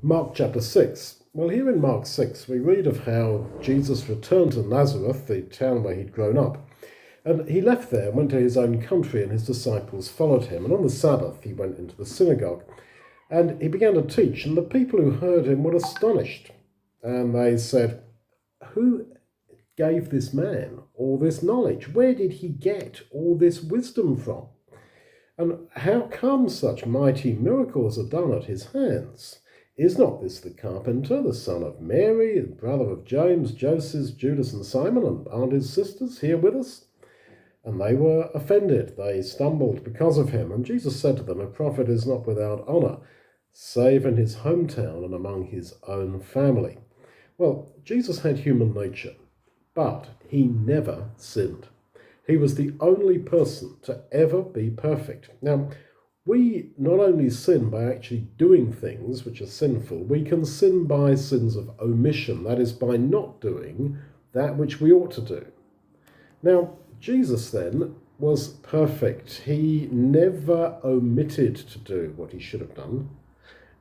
Mark chapter 6. Well, here in Mark 6, we read of how Jesus returned to Nazareth, the town where he'd grown up. And he left there, went to his own country, and his disciples followed him. And on the Sabbath, he went into the synagogue. And he began to teach, and the people who heard him were astonished. And they said, "Who gave this man all this knowledge? Where did he get all this wisdom from? And how come such mighty miracles are done at his hands? Is not this the carpenter, the son of Mary, and brother of James, Joseph, Judas and Simon, and aren't his sisters here with us?" And they were offended. They stumbled because of him. And Jesus said to them, "A prophet is not without honour, save in his hometown and among his own family." Well, Jesus had human nature, but he never sinned. He was the only person to ever be perfect. Now, we not only sin by actually doing things which are sinful, we can sin by sins of omission, that is, by not doing that which we ought to do. Now, Jesus then was perfect. He never omitted to do what he should have done,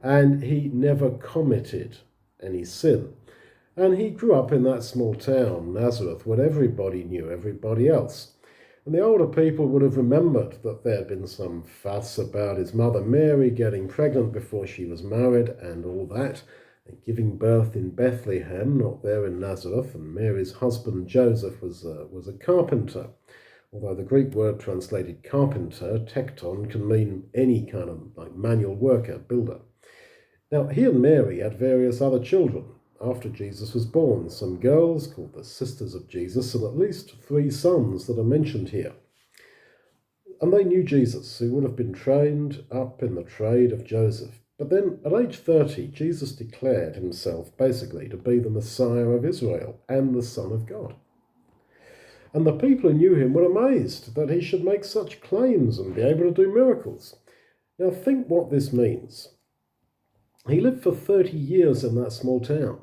and he never committed any sin. And he grew up in that small town, Nazareth, where everybody knew everybody else. And the older people would have remembered that there had been some fuss about his mother Mary getting pregnant before she was married and all that, and giving birth in Bethlehem, not there in Nazareth. And Mary's husband Joseph was a carpenter, although the Greek word translated carpenter, tekton, can mean any kind of like manual worker, builder. Now, he and Mary had various other children after Jesus was born, some girls called the sisters of Jesus, and at least 3 sons that are mentioned here. And they knew Jesus, who would have been trained up in the trade of Joseph. But then at age 30, Jesus declared himself basically to be the Messiah of Israel and the Son of God. And the people who knew him were amazed that he should make such claims and be able to do miracles. Now think what this means. He lived for 30 years in that small town,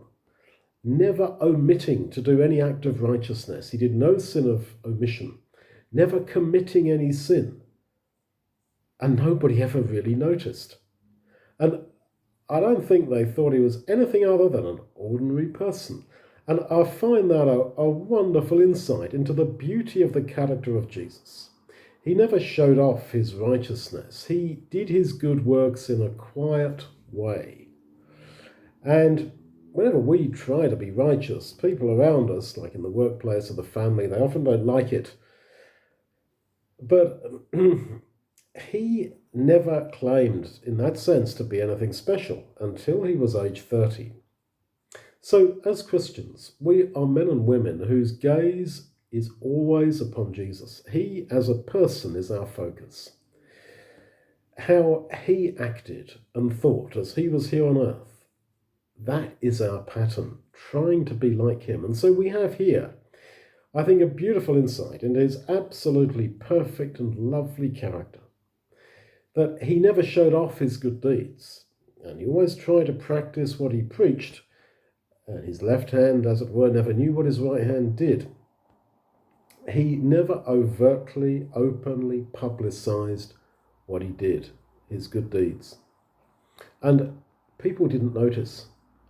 never omitting to do any act of righteousness. He did no sin of omission, never committing any sin. And nobody ever really noticed. And I don't think they thought he was anything other than an ordinary person. And I find that a wonderful insight into the beauty of the character of Jesus. He never showed off his righteousness. He did his good works in a quiet way. And whenever we try to be righteous, people around us, like in the workplace or the family, they often don't like it. But he never claimed, in that sense, to be anything special until he was age 30. So, as Christians, we are men and women whose gaze is always upon Jesus. He, as a person, is our focus. How he acted and thought as he was here on earth, that is our pattern, trying to be like him. And so we have here, I think, a beautiful insight into his absolutely perfect and lovely character. That he never showed off his good deeds, and he always tried to practice what he preached, and his left hand, as it were, never knew what his right hand did. He never overtly, openly publicized what he did, his good deeds. And people didn't notice.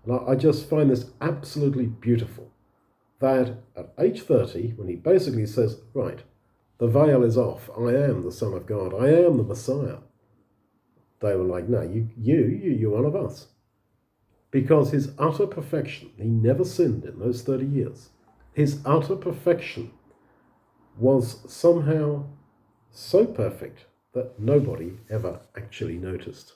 And I just find this absolutely beautiful, that at age 30, when he basically says, right, the veil is off, I am the Son of God, I am the Messiah, they were like, no, you're one of us. Because his utter perfection, he never sinned in those 30 years, his utter perfection was somehow so perfect that nobody ever actually noticed.